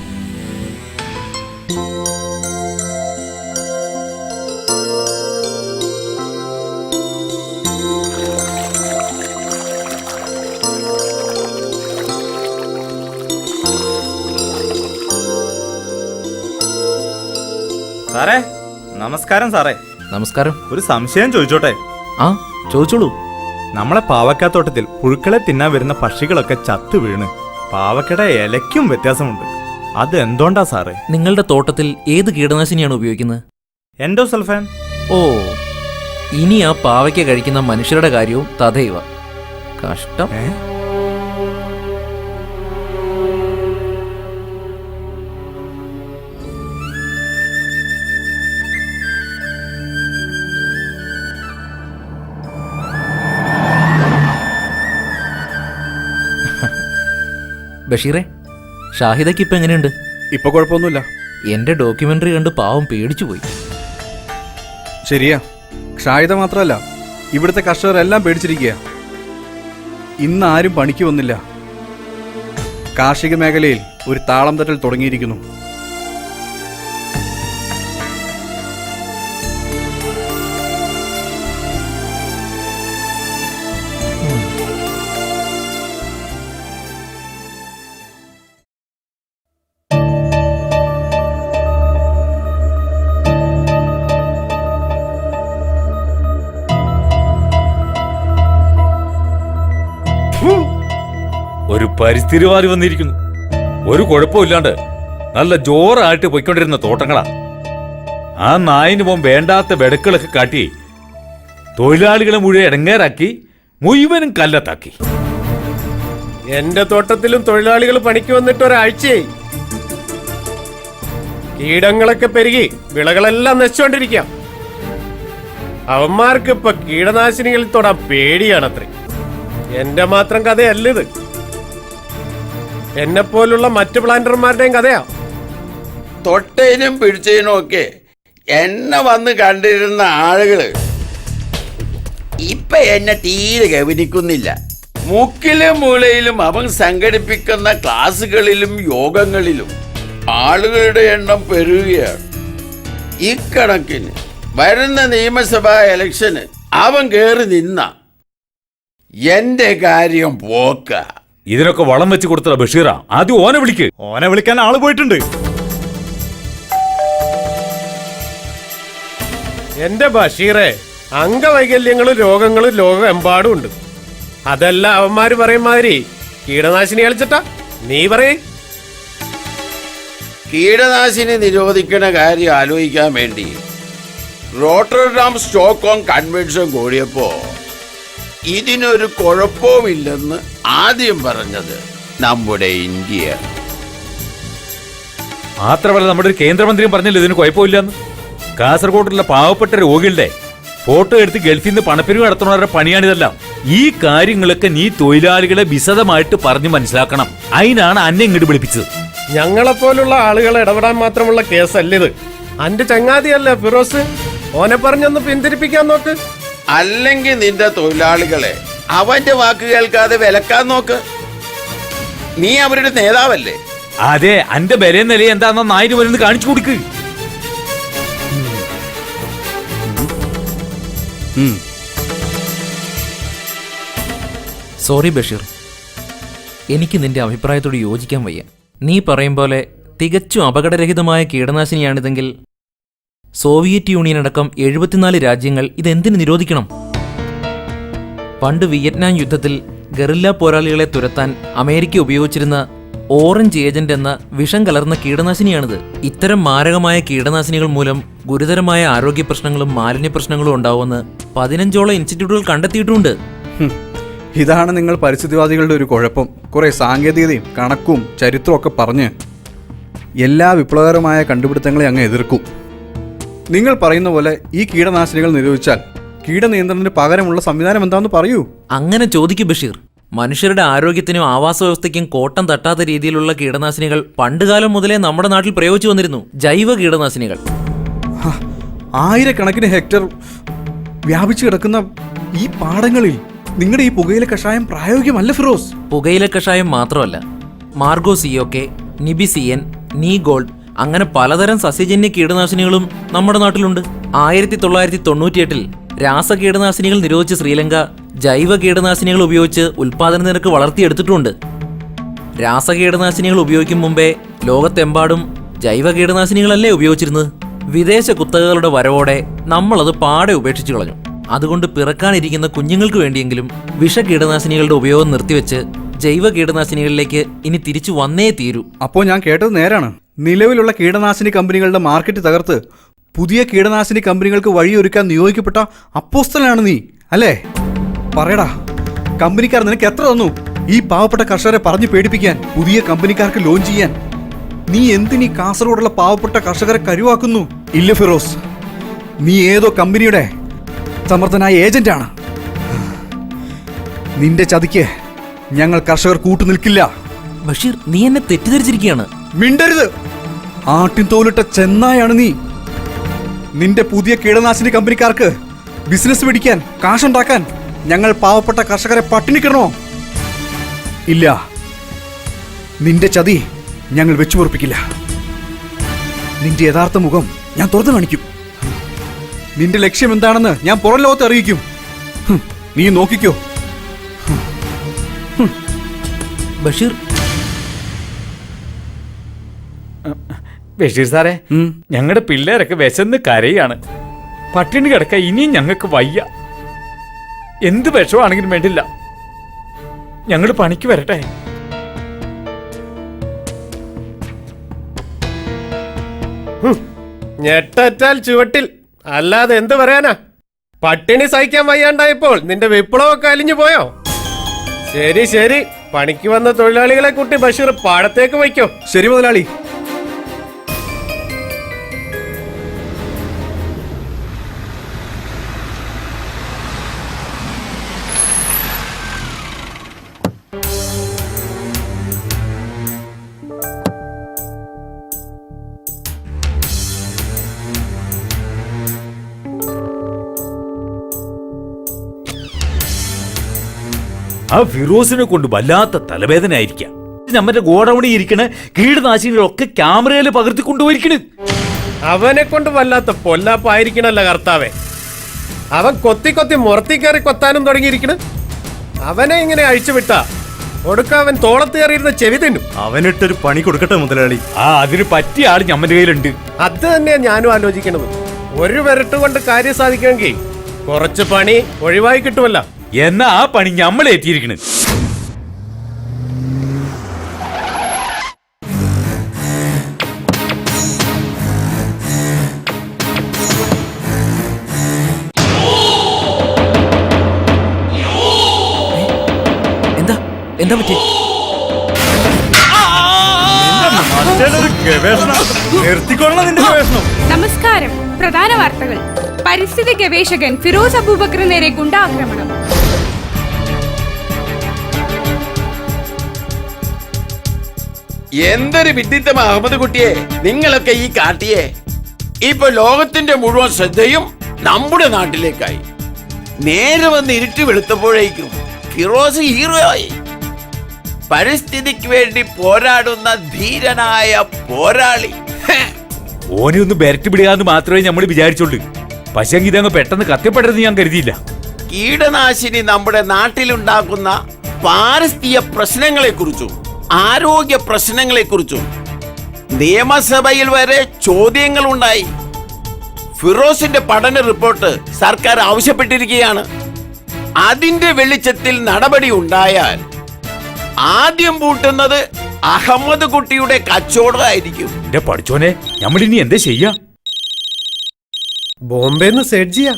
സാറേ, നമസ്കാരം സാറേ. നമസ്കാരം. ഒരു സംശയം ചോദിച്ചോട്ടെ? ആ, ചോദിച്ചോളൂ. നമ്മളെ പാവക്കാത്തോട്ടത്തിൽ പുഴുക്കളെ തിന്നാൻ വരുന്ന പക്ഷികളൊക്കെ ചത്തു വീണ് പാവക്കയുടെ ഇലയ്ക്കും വ്യത്യാസമുണ്ട്. അത് എന്തുകൊണ്ടാ സാറേ? നിങ്ങളുടെ തോട്ടത്തിൽ ഏത് കീടനാശിനിയാണ് ഉപയോഗിക്കുന്നത്? എൻഡോസൾഫാൻ. ഓ, ഇനി ആ പാവയ്ക്ക കഴിക്കുന്ന മനുഷ്യരുടെ കാര്യവും തഥൈവ. കഷ്ടം. ബഷീറെ, ഷാഹിദയ്ക്ക് ഇപ്പൊ എങ്ങനെയുണ്ട്? ഇപ്പൊ കുഴപ്പമൊന്നുമില്ല. എന്റെ ഡോക്യുമെന്ററി കണ്ട് പാവം പേടിച്ചു പോയി. ശരിയാ, ഷാഹിദ മാത്രമല്ല, ഇവിടുത്തെ കർഷകരെല്ലാം പേടിച്ചിരിക്കുക. ഇന്ന് ആരും പണിക്ക് വന്നില്ല. കാർഷിക മേഖലയിൽ ഒരു താളം തട്ടൽ തുടങ്ങിയിരിക്കുന്നു. ഒരു പരിസ്ഥിതിവാദി വന്നിരിക്കുന്നു. ഒരു കുഴപ്പമില്ലാണ്ട് നല്ല ജോറായിട്ട് പോയിക്കൊണ്ടിരുന്ന തോട്ടങ്ങളാ. ആ നായിന് പോകാൻ വേണ്ടാത്ത വെടക്കുകളൊക്കെ കാട്ടി തൊഴിലാളികളെ മുഴുവൻ ഇടങ്ങേറാക്കി മുഴുവനും കല്ലത്താക്കി. എന്റെ തോട്ടത്തിലും തൊഴിലാളികൾ പണിക്ക് വന്നിട്ട് ഒരാഴ്ചയായി. കീടങ്ങളൊക്കെ പെരുകി വിളകളെല്ലാം നശിച്ചുകൊണ്ടിരിക്കാം. അവന്മാർക്ക് ഇപ്പൊ കീടനാശിനികളിൽ തൊടാൻ പേടിയാണത്രേ. എന്റെ മാത്രം കഥയല്ല ഇത്, എന്നെ പോലുള്ള മറ്റു പ്ലാന്റർമാരുടെയും കഥയാ. തൊട്ടതിനും പിടിച്ചതിനും ഒക്കെ എന്നെ വന്ന് കണ്ടിരുന്ന ആളുകള് ഇപ്പൊ എന്നെ തീരെ ഗവനിക്കുന്നില്ല. മുക്കിലും മൂലയിലും അവൻ സംഘടിപ്പിക്കുന്ന ക്ലാസുകളിലും യോഗങ്ങളിലും ആളുകളുടെ എണ്ണം പെരുകയാണ്. ഇക്കണക്കിന് വരുന്ന നിയമസഭാ ഇലക്ഷന് അവൻ കയറി നിന്ന എന്റെ കാര്യം പോക്ക. ഇതിനൊക്കെ വളം വെച്ച് കൊടുത്തതാ ബഷീറ. ആദ്യം ഓനെ വിളിക്ക്. ഓനെ വിളിക്കാൻ ആള് പോയിട്ടുണ്ട്. എന്റെ ബഷീറെ, അംഗവൈകല്യങ്ങളും രോഗങ്ങളും ലോകമെമ്പാടും ഉണ്ട്. അതല്ല അവന്മാര് പറയും മാതിരി കീടനാശിനി കളിച്ചിട്ടാ നീ പറയേ. കീടനാശിനി നിരോധിക്കുന്ന കാര്യം ആലോചിക്കാൻ വേണ്ടി റോട്ടർഡാം സ്റ്റോക്ക്ഹോം കൺവെൻഷൻ കൂടിയപ്പോ ഇതിനൊരു കുഴപ്പവുമില്ലെന്ന് ആദ്യം പറഞ്ഞത് നമ്മുടെ ഇന്ത്യ. മാത്രമല്ല നമ്മുടെ ഒരു കേന്ദ്രമന്ത്രിയും പറഞ്ഞില്ല ഇതിന് കുഴപ്പമില്ലെന്ന്. കാസർഗോഡുള്ള പാവപ്പെട്ട രോഗികളുടെ ഫോട്ടോ എടുത്ത് ഗൾഫിൽ നിന്ന് പണപ്പിരിവ് നടത്തുന്നവരുടെ പണിയാണിതെല്ലാം. ഈ കാര്യങ്ങളൊക്കെ നീ തൊഴിലാളികളെ വിശദമായിട്ട് പറഞ്ഞു മനസ്സിലാക്കണം. അതിനാണ് അന്നെ ഇങ്ങോട്ട് വിളിപ്പിച്ചത്. ഞങ്ങളെപ്പോലുള്ള ആളുകളെ ഇടപെടാൻ മാത്രമുള്ള കേസല്ലിത്. അന്റെ ചങ്ങാതിയല്ലേ ഫിറോസ്, ഓനെ പറഞ്ഞൊന്ന് പിന്തിരിപ്പിക്കാൻ നോക്ക്. അല്ലെങ്കിൽ നിന്റെ തൊഴിലാളികളെ അവന്റെ വാക്ക് കേൾക്കാതെ വിലക്കാൻ നോക്ക്. നീ അവരുടെ നേതാവല്ലേ? അതെ, അന്റെ ബലം നില എന്താണെന്ന് നായിന് വരുന്നത് കാണിച്ചു കൊടുക്ക്. സോറി ബഷീർ, എനിക്ക് നിന്റെ അഭിപ്രായത്തോട് യോജിക്കാൻ വയ്യ. നീ പറയും പോലെ തികച്ചും അപകടരഹിതമായ കീടനാശിനിയാണിതെങ്കിൽ സോവിയറ്റ് യൂണിയൻ അടക്കം 74 രാജ്യങ്ങൾ ഇതെന്തിനു നിരോധിക്കണം? പണ്ട് വിയറ്റ്നാം യുദ്ധത്തിൽ ഗറില്ല പോരാളികളെ തുരത്താൻ അമേരിക്ക ഉപയോഗിച്ചിരുന്ന ഓറഞ്ച് ഏജന്റ് എന്ന വിഷം കലർന്ന കീടനാശിനിയാണിത്. ഇത്തരം മാരകമായ കീടനാശിനികൾ മൂലം ഗുരുതരമായ ആരോഗ്യ പ്രശ്നങ്ങളും മാലിന്യ പ്രശ്നങ്ങളും ഉണ്ടാവുമെന്ന് 15ഓളം ഇൻസ്റ്റിറ്റ്യൂട്ടുകൾ കണ്ടെത്തിയിട്ടുണ്ട്. ഇതാണ് നിങ്ങൾ പരിസ്ഥിതിവാദികളുടെ ഒരു കുഴപ്പം. കുറെ സാങ്കേതികതയും കണക്കും ചരിത്രവും ഒക്കെ പറഞ്ഞ് എല്ലാ വിപ്ലവകരമായ കണ്ടുപിടുത്തങ്ങളെ അങ്ങ് എതിർക്കും. നിങ്ങൾ പറയുന്ന പോലെ ഈ കീടനാശിനികൾ നിരോധിച്ചാൽ കീടനിയന്ത്രണത്തിന് പകരമുള്ള സംവിധാനം എന്താണെന്ന് പറയൂ. അങ്ങനെ ചോദിക്കൂ ബഷീർ. മനുഷ്യരുടെ ആരോഗ്യത്തിനും ആവാസ വ്യവസ്ഥയ്ക്കും കോട്ടം തട്ടാത്ത രീതിയിലുള്ള കീടനാശിനികൾ പണ്ടുകാലം മുതലേ നമ്മുടെ നാട്ടിൽ പ്രയോഗിച്ചു വന്നിരുന്നു. ജൈവ കീടനാശിനികൾ ആയിരക്കണക്കിന് ഹെക്ടർ വ്യാപിച്ചു കിടക്കുന്ന ഈ പാടങ്ങളിൽ നിങ്ങളുടെ ഈ പുകയില കഷായം പ്രായോഗികമല്ല ഫിറോസ്. പുകയില കഷായം മാത്രമല്ല, മാർഗോ സിയോക്കെ, നിബിസിയൻ, നീ ഗോൾഡ് അങ്ങനെ പലതരം സസ്യജന്യ കീടനാശിനികളും നമ്മുടെ നാട്ടിലുണ്ട്. 1998 രാസകീടനാശിനികൾ നിരോധിച്ച ശ്രീലങ്ക ജൈവ കീടനാശിനികൾ ഉപയോഗിച്ച് ഉൽപാദന നിരക്ക് വളർത്തിയെടുത്തിട്ടുണ്ട്. രാസകീടനാശിനികൾ ഉപയോഗിക്കും മുമ്പേ ലോകത്തെമ്പാടും ജൈവ കീടനാശിനികളല്ലേ ഉപയോഗിച്ചിരുന്നത്. വിദേശ കുത്തകകളുടെ വരവോടെ നമ്മളത് പാടെ ഉപേക്ഷിച്ചു കളഞ്ഞു. അതുകൊണ്ട് പിറക്കാനിരിക്കുന്ന കുഞ്ഞുങ്ങൾക്ക് വേണ്ടിയെങ്കിലും വിഷ കീടനാശിനികളുടെ ഉപയോഗം നിർത്തിവെച്ച് ജൈവ കീടനാശിനികളിലേക്ക് ഇനി തിരിച്ചു വന്നേ തീരൂ. അപ്പോൾ ഞാൻ കേട്ടത് നേരാണ്. നിലവിലുള്ള കീടനാശിനി കമ്പനികളുടെ മാർക്കറ്റ് തകർത്ത് പുതിയ കീടനാശിനി കമ്പനികൾക്ക് വഴിയൊരുക്കാൻ നിയോഗിക്കപ്പെട്ട അപ്പോസ്തലനാണ് നീ അല്ലേ? പറയടാ, കമ്പനിക്കാർ നിനക്ക് എത്ര തന്നു ഈ പാവപ്പെട്ട കർഷകരെ പറഞ്ഞു പേടിപ്പിക്കാൻ, പുതിയ കമ്പനിക്കാർക്ക് ലോഞ്ച് ചെയ്യാൻ? നീ എന്തിനീ കാസർഗോഡുള്ള പാവപ്പെട്ട കർഷകരെ കരുവാക്കുന്നു? ഇല്ല ഫിറോസ്, നീ ഏതോ കമ്പനിയുടെ സമർത്ഥനായ ഏജന്റാണ്. നിന്റെ ചതിക്ക് ഞങ്ങൾ കർഷകർ കൂട്ടുനിൽക്കില്ല. ബഷീർ, നീ എന്നെ തെറ്റിദ്ധരിച്ചിരിക്കുകയാണ്. മിണ്ടരുത്. ആട്ടിൻ തോലിട്ട ചെന്നായാണ് നീ. നിന്റെ പുതിയ കീടനാശിനി കമ്പനിക്കാർക്ക് ബിസിനസ് പിടിക്കാൻ, കാശുണ്ടാക്കാൻ ഞങ്ങൾ പാവപ്പെട്ട കർഷകരെ പട്ടിണിക്കണോ? ഇല്ല, നിന്റെ ചതി ഞങ്ങൾ വെച്ചു പൊറുപ്പിക്കില്ല. നിന്റെ യഥാർത്ഥ മുഖം ഞാൻ തുറന്നു കാണിക്കും. നിന്റെ ലക്ഷ്യം എന്താണെന്ന് ഞാൻ പുറം ലോകത്ത് അറിയിക്കും. നീ നോക്കിക്കോ. ബഷീർ ബഷീർ സാറേ, ഞങ്ങളുടെ പിള്ളേരൊക്കെ വിശന്ന് കരയാണ്. പട്ടിണി കിടക്കാൻ ഇനിയും ഞങ്ങൾക്ക് വയ്യ. എന്ത് വിഷമാണെങ്കിലും വേണ്ടില്ല, ഞങ്ങൾ പണിക്ക് വരട്ടെ. ഞെട്ടറ്റാൽ ചുവട്ടിൽ, അല്ലാതെ എന്ത് പറയാനാ? പട്ടിണി സഹിക്കാൻ വയ്യാണ്ടായപ്പോൾ നിന്റെ വിപ്ലവമൊക്കെ അലിഞ്ഞു പോയോ? ശരി ശരി, പണിക്ക് വന്ന തൊഴിലാളികളെ കൂട്ടി ബഷീർ പാടത്തേക്ക് വയ്ക്കോ. ശരി മുതലാളി. ആ ഫിറോസിനെ കൊണ്ട് വല്ലാത്ത തലവേദന ആയിരിക്കാം. നമ്മുടെ ഗോഡൌണിൽ ഇരിക്കണ കീടനാശിനികളൊക്കെ ക്യാമറയിൽ പകർത്തി കൊണ്ടുപോയിരിക്കണ്. അവനെ കൊണ്ട് വല്ലാത്ത പൊല്ലാപ്പായിരിക്കണല്ല കർത്താവേ. അവൻ കൊത്തി കൊത്തി മുറത്തി കയറി കൊത്താനും തുടങ്ങിയിരിക്കണ്. അവനെ ഇങ്ങനെ അഴിച്ചുവിട്ടാ ഒടുക്ക അവൻ തോളത്ത് കയറിയിരുന്ന ചെവി തിന്നും. അവനിട്ടൊരു പണി കൊടുക്കട്ടെ മുതലാളി. അതിന് പറ്റിയ ആള് ഞമ്മന്റെ കയ്യിലുണ്ട്. അത് തന്നെയാ ഞാനും ആലോചിക്കണത്. ഒരു വിരട്ട് കൊണ്ട് കാര്യം സാധിക്കുമെങ്കിൽ കുറച്ച് പണി ഒഴിവായി കിട്ടുമല്ല. എന്നാ ആ പണി ഞമ്മൾ ഏറ്റിയിരിക്കണ്. എന്താ പറ്റി? നിർത്തിക്കൊള്ളണം നിന്റെ ഗവേഷണം. നമസ്കാരം. പ്രധാന വാർത്തകൾ. പരിസ്ഥിതി ഗവേഷകൻ ഫിറോസ് അബൂബക്കർ നേരെ ഗുണ്ടാക്രമണം. എന്തൊരു വിഡിത്തം അഹമ്മദ് കുട്ടിയെ നിങ്ങളൊക്കെ ഈ കാട്ടിയെ. ഇപ്പൊ ലോകത്തിന്റെ മുഴുവൻ ശ്രദ്ധയും നമ്മുടെ നാട്ടിലേക്കായി. നേരെ വന്ന് ഇരുട്ടി വെളുത്തപ്പോഴേക്കും ഫിറോസ് ഹീറോ ആയി. പരിസ്ഥിതിക്ക് വേണ്ടി പോരാടുന്ന ധീരനായ പോരാളി. ഓനെ ഒന്ന് ബെരട്ടി പിടിക്കാന്ന് മാത്രമേ നമ്മൾ വിചാരിച്ചുള്ളൂ. പക്ഷേ ഇതങ്ങ് പെട്ടെന്ന് കത്തിപ്പെടരുത് ഞാൻ കരുതിയില്ല. കീടനാശിനി നമ്മുടെ നാട്ടിലുണ്ടാക്കുന്ന പാരിസ്ഥിതിക പ്രശ്നങ്ങളെക്കുറിച്ചും ആരോഗ്യ പ്രശ്നങ്ങളെക്കുറിച്ചും നിയമസഭയിൽ വരെ ചോദ്യങ്ങൾ ഉണ്ടായി. ഫിറോസിന്റെ പഠന റിപ്പോർട്ട് സർക്കാർ ആവശ്യപ്പെട്ടിരിക്കുകയാണ്. അതിന്റെ വെളിച്ചത്തിൽ നടപടി ഉണ്ടായാൽ ആദ്യം പൂട്ടുന്നത് അഹമ്മദ് കുട്ടിയുടെ കച്ചവടമായിരിക്കും. എന്റെ പഠിച്ചോനെ, നമ്മളിനി എന്താ ചെയ്യാ? ബോംബെന്ന് സെഡ്ജിയാ.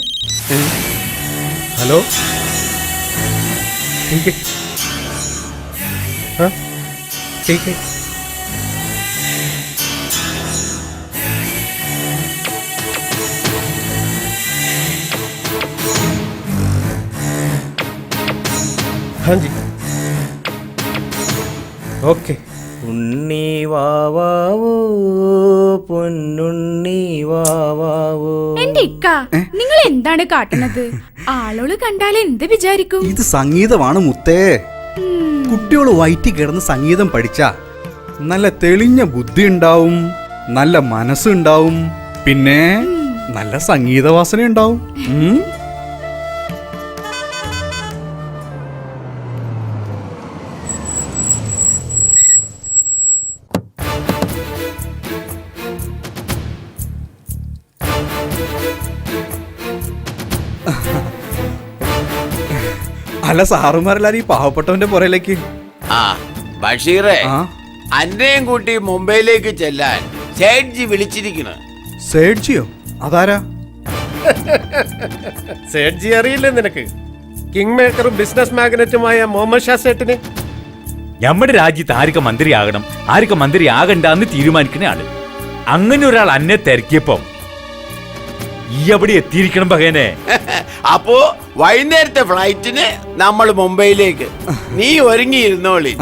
ഹലോ, ठीक है. हाँ जी, ओके. ഉണ്ണി വാവാവോ പൊന്നുണ്ണി വാവാവോ. എന്റെ ഇക്ക, നിങ്ങൾ എന്താണ് കാട്ടുന്നത്? ആളോള് കണ്ടാൽ എന്ത് വിചാരിക്കും? ഇത് സംഗീതമാണ് മുത്തേ. കുട്ടികൾ വയറ്റി കിടന്ന് സംഗീതം പഠിച്ച നല്ല തെളിഞ്ഞ ബുദ്ധി ഉണ്ടാവും, നല്ല മനസ്സുണ്ടാവും, പിന്നെ നല്ല സംഗീതവാസന ഉണ്ടാവും. അല്ല സാറുമാരെല്ലാരും ഈ പാവപ്പെട്ടവന്റെ പുറയിലേക്ക്. ആ ബഷീറെ, അന്നേം കൂട്ടി മുംബൈയിലേക്ക് ചെല്ലാൻ സേഠ്ജി വിളിച്ചിരിക്കണ്. സേഠ്ജിയോ? അതാരാ? സേഠ്ജി അറിയില്ലേ നിനക്ക്? കിങ് മേക്കറും ബിസിനസ് മാഗ്നറ്റുമായ മുഹമ്മദ് ഷാ സേട്ടിനെ. നമ്മുടെ രാജ്യത്ത് ആരൊക്കെ മന്ത്രിയാകണം, ആരൊക്കെ മന്ത്രി ആകണ്ടെന്ന് തീരുമാനിക്കുന്ന ആള്. അങ്ങനെ ഒരാൾ അന്നെ തിരക്കിയപ്പം ഈ അവിടെ എത്തിയിരിക്കണം പകനെ. അപ്പോ വൈകുന്നേരത്തെ ഫ്ലൈറ്റിന് നമ്മൾ മുംബൈയിലേക്ക്. നീ ഒരുങ്ങിയിരുന്നോളി.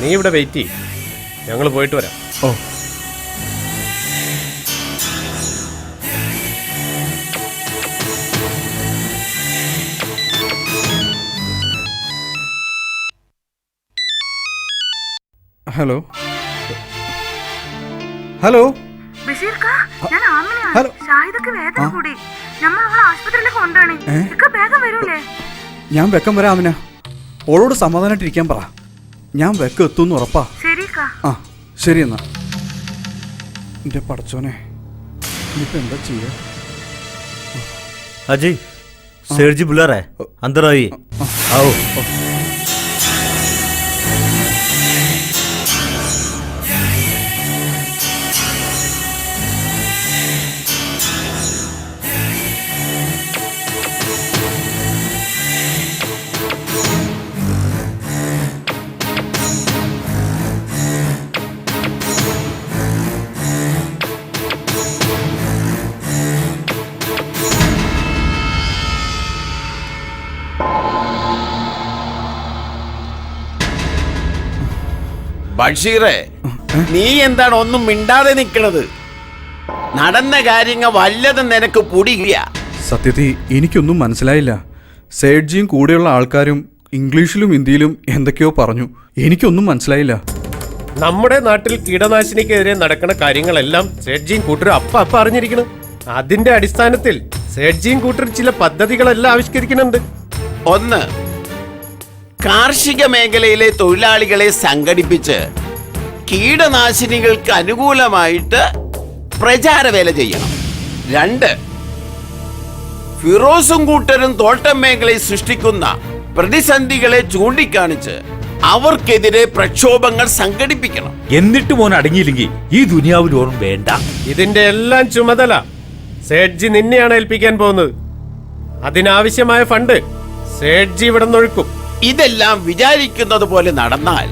നീ ഇവിടെ വെയിറ്റ് ചെയ്യ്, ഞങ്ങൾ പോയിട്ട് വരാം. ഓ, ഹലോ ഹലോ ഹലോ. ഞാൻ വെക്കം വരാം ആമിന. ഓളോട് സമാധാനായിട്ടിരിക്കാൻ പറ. ഞാൻ വെക്കം എത്തുമെന്ന് ഉറപ്പാ. ആ ശരി എന്നാ. എന്റെ പടച്ചോനെ, ഇനിയിപ്പോ എന്താ ചെയ്യാ? अजय, सेठ जी बुला रहा है, अंदर आइए. आओ. ബഷീറെ, നീ എന്താണ് ഒന്നും മിണ്ടാതെ നിൽക്കണത്? നടന്ന കാര്യങ്ങൾ വല്ലതും നിനക്ക് പൊടിക്കുക. സത്യത്തിൽ എനിക്കൊന്നും മനസ്സിലായില്ല. സേഡ്ജിയും കൂടെയുള്ള ആൾക്കാരും ഇംഗ്ലീഷിലും ഹിന്ദിയിലും എന്തൊക്കെയോ പറഞ്ഞു. എനിക്കൊന്നും മനസ്സിലായില്ല. നമ്മുടെ നാട്ടിൽ കീടനാശിനിക്കെതിരെ നടക്കുന്ന കാര്യങ്ങളെല്ലാം സേഡ്ജിയും കൂട്ടരും അപ്പ അറിഞ്ഞിരിക്കണം. അതിന്റെ അടിസ്ഥാനത്തിൽ സേഡ്ജിയും കൂട്ടരും ചില പദ്ധതികളെല്ലാം ആവിഷ്കരിക്കുന്നുണ്ട്. ഒന്ന്, കാർഷിക മേഖലയിലെ തൊഴിലാളികളെ സംഘടിപ്പിച്ച് കീടനാശിനികൾക്ക് അനുകൂലമായിട്ട് പ്രചാരവേല ചെയ്യണം. 2, ഫിറോസും കൂട്ടരും തോട്ടം മേഖലയിൽ സൃഷ്ടിക്കുന്ന പ്രതിസന്ധികളെ ചൂണ്ടിക്കാണിച്ച് അവർക്കെതിരെ പ്രക്ഷോഭങ്ങൾ സംഘടിപ്പിക്കണം. എന്നിട്ട് മോൻ അടങ്ങിയില്ലെങ്കിൽ ഈ ദുനിയാവിൽ ഓർമ്മ വേണ്ട. ഇതിന്റെ എല്ലാം ചുമതല സേഡ്ജി നിന്നെയാണ് ഏൽപ്പിക്കാൻ പോകുന്നത്. അതിനാവശ്യമായ ഫണ്ട് സേഡ്ജി ഇവിടെ നിന്നൊഴുക്കും. ഇതെല്ലാം വിചാരിക്കുന്നത് പോലെ നടന്നാൽ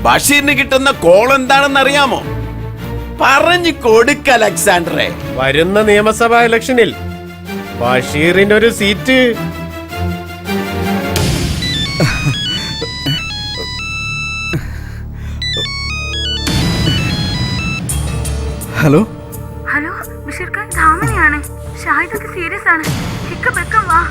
ബഷീറിന് കിട്ടുന്ന കോൾ എന്താണെന്ന് അറിയാമോ? പറഞ്ഞു കൊടുക്ക അലക്സാണ്ടറെ. വരുന്ന നിയമസഭാ ഇലക്ഷനിൽ ബഷീറിനൊരു seat. Hello hello Basheer Khan, ധാമനയാണ്. ഷാഹിദൊക്കെ സീരിയസ് ആണ്. ഇക്ക വെക്കം വാ.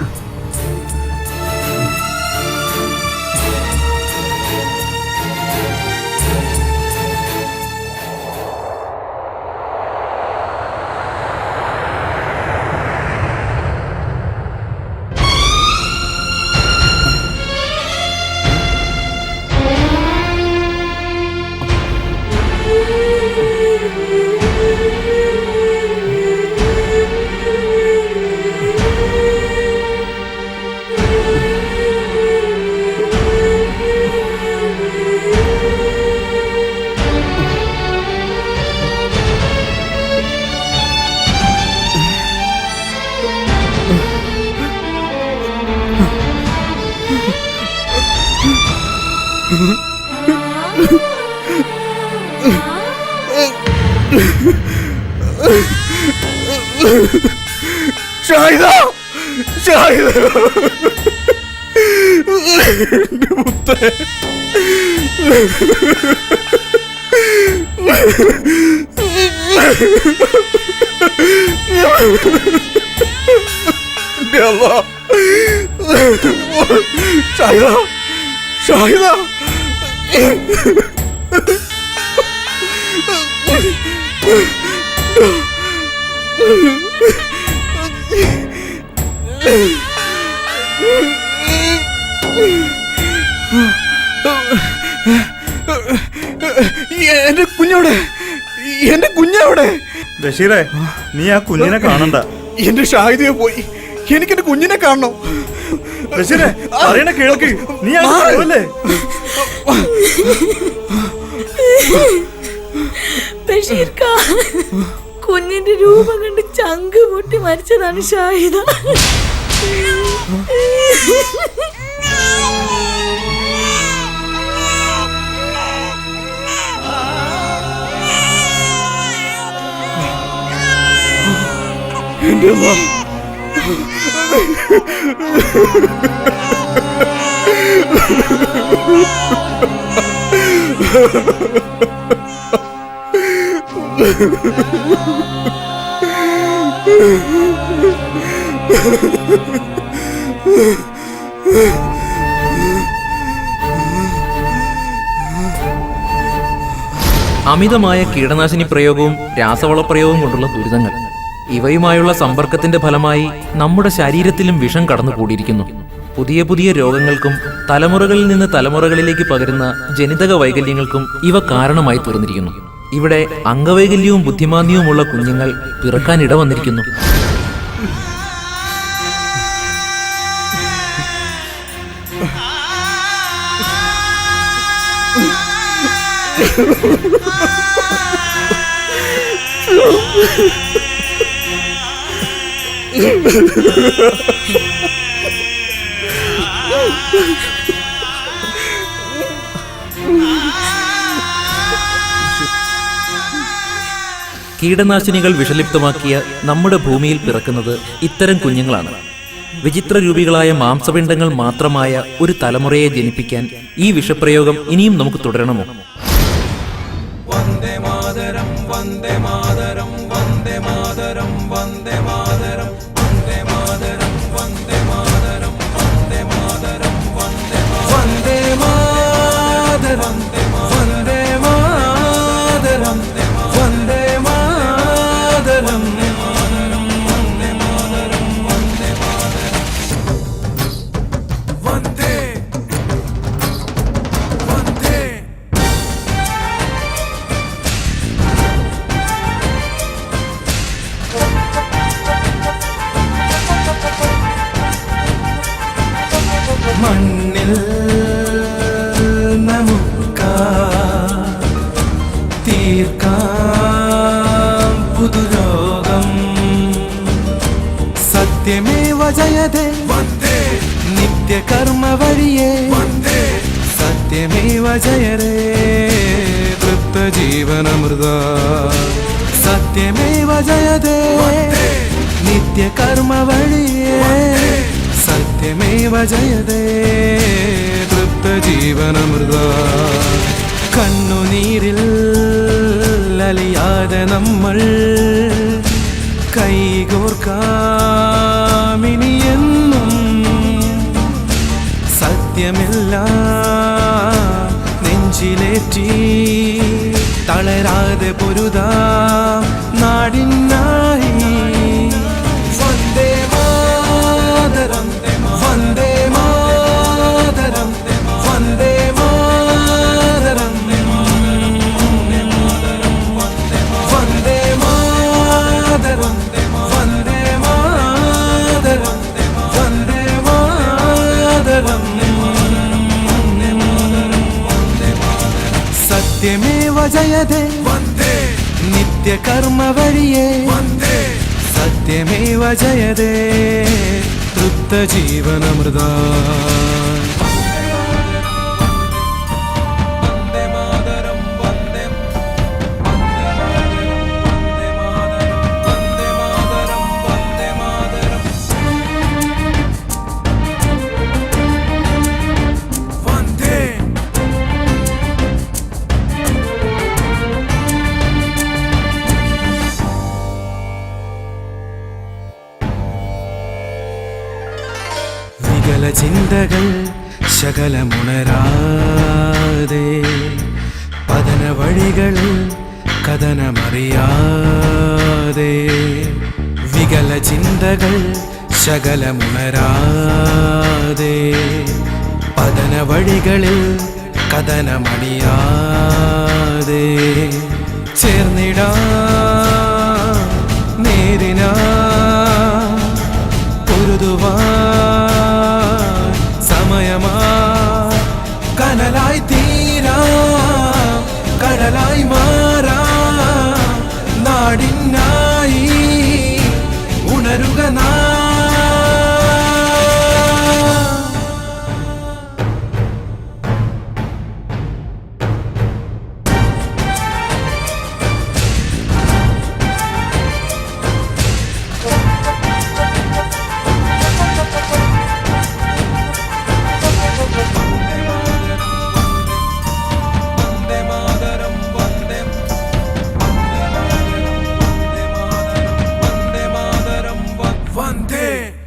ഷാഹിദ, ഷാഹിദ, എന്റെ മുത്തേ. എന്റെ അല്ലാ. ഷാഹിദ, ഷാഹിദ. എന്റെ കുഞ്ഞവിടെ, എന്റെ കുഞ്ഞവിടെ. ബഷീറെ, നീ ആ കുഞ്ഞിനെ കാണണ്ട. എന്റെ ഷാഹിദയെ പോയി. എനിക്കെന്റെ കുഞ്ഞിനെ കാണണം. ബഷീറെ, പറയണ കേൾക്ക്. നീ അല്ലേ? ബഷീർ ഖാൻ, കുഞ്ഞിന്റെ രൂപം കണ്ട് ചങ്ക് പൊട്ടി മരിച്ചതാണ് ഷാഹിദ. എന്റെ അല്ലാ. അമിതമായ കീടനാശിനി പ്രയോഗവും രാസവള പ്രയോഗവും കൊണ്ടുള്ള ദുരിതങ്ങൾ, ഇവയുമായുള്ള സമ്പർക്കത്തിന്റെ ഫലമായി നമ്മുടെ ശരീരത്തിലും വിഷം കടന്നുകൂടിയിരിക്കുന്നു. പുതിയ പുതിയ രോഗങ്ങൾക്കും തലമുറകളിൽ നിന്ന് തലമുറകളിലേക്ക് പകരുന്ന ജനിതക വൈകല്യങ്ങൾക്കും ഇവ കാരണമായി തീർന്നിരിക്കുന്നു. ഇവിടെ അംഗവൈകല്യവും ബുദ്ധിമാന്ദ്യവുമുള്ള കുഞ്ഞുങ്ങൾ പിറക്കാനിട വന്നിരിക്കുന്നു. കീടനാശിനികൾ വിഷലിപ്തമാക്കിയ നമ്മുടെ ഭൂമിയിൽ പിറക്കുന്നത് ഇത്തരം കുഞ്ഞുങ്ങളാണ്. വിചിത്രരൂപികളായ മാംസപിണ്ഡങ്ങൾ മാത്രമായ ഒരു തലമുറയെ ജനിപ്പിക്കാൻ ഈ വിഷപ്രയോഗം ഇനിയും നമുക്ക് തുടരണമോ? മണ്ണിൽ നമുക്കാ തീർക്കാം പുതുലോകം സത്യമേവ ജയതേ നിത്യകർമ്മ വഴിയേ സത്യമേവ ജയരേ തൃപ്തജീവനമൃത സത്യമേവ ജയതേ നിത്യകർമ്മ വഴിയേ സത്യമേവ ജയതേ തൃപ്തജീവനമൃത കണ്ണുനീരിൽ അലിയാതെ നമ്മൾ കൈകോർക്കാമിനിയെന്നും സത്യമെല്ലാം നെഞ്ചിലേറ്റി തളരാതെ പൊരുതാം നാടിനായി വന്ദേ മാതരം വന്ദേ മാതരം വന്ദേ മാതരം വന്ദേ മാതരം വന്ദേ മാതരം വന്ദേ മാതരം സത്യമേവ ജയതേ നിത്യകർമ്മ വഴിയേ സത്യമേവ ജയതേ തൃപ്തജീവനമൃത വികല ചിന്തകൾ ശകലമുണരാതെ പതന വഴികളിൽ കഥനമറിയാതെ വികല ചിന്തകൾ ശകലമുണരാതെ പതന വഴികളിൽ കഥനമണിയാതെ ചേർന്നിടാ നേരിനാ പൊരുതുവാ സമയമാ കനലായി തീരാ കടലായി മാറാ നാടിനായി ഉണരുക നാ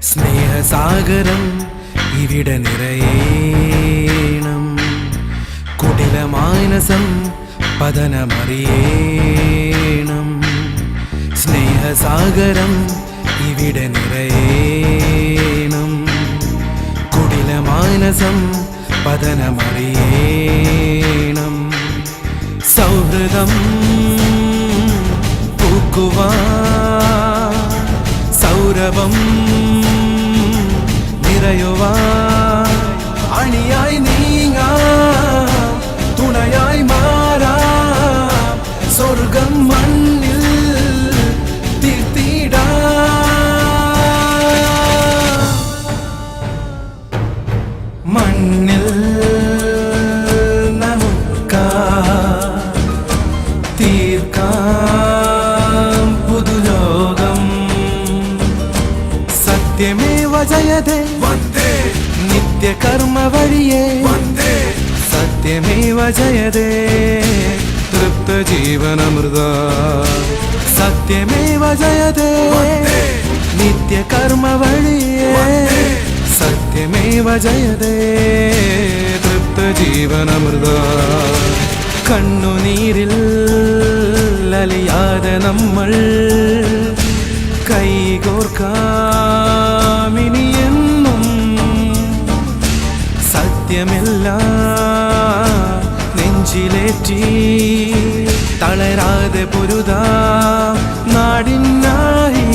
സ്നേഹസാഗരം ഇവിടെ നിറയേണം കുടിലമാനസം പതനമറിയേണം സ്നേഹസാഗരം ഇവിടെ നിറയേണം കുടിലമാനസം പതനമറിയേണം സൗഹൃദം പൂക്കുവാ സൗരഭം നിറയുവാ അണിയായി നീങ്ങാ തുണയായി മാറാ സ്വർഗം മണ്ണിൽ തീർത്തിടാ മണ്ണിൽ നമുക്കാ തീർക്കാം പുതുലോകം സത്യമേവ ജയതേ നിത്യകർമ്മ വഴിയേ സത്യമേവ ജയതേ തൃപ്തജീവനമൃത സത്യമേവ ജയതേ നിത്യകർമ്മ വഴിയേ സത്യമേവ ജയതേ തൃപ്തജീവനമൃത കണ്ണുനീരിൽ അലിയാതെ നമ്മൾ കൈകോർക്കാമിനിയെന്നും സത്യമെല്ലാം നെഞ്ചിലേറ്റി തളരാതെ പൊരുതാം നാടിനായി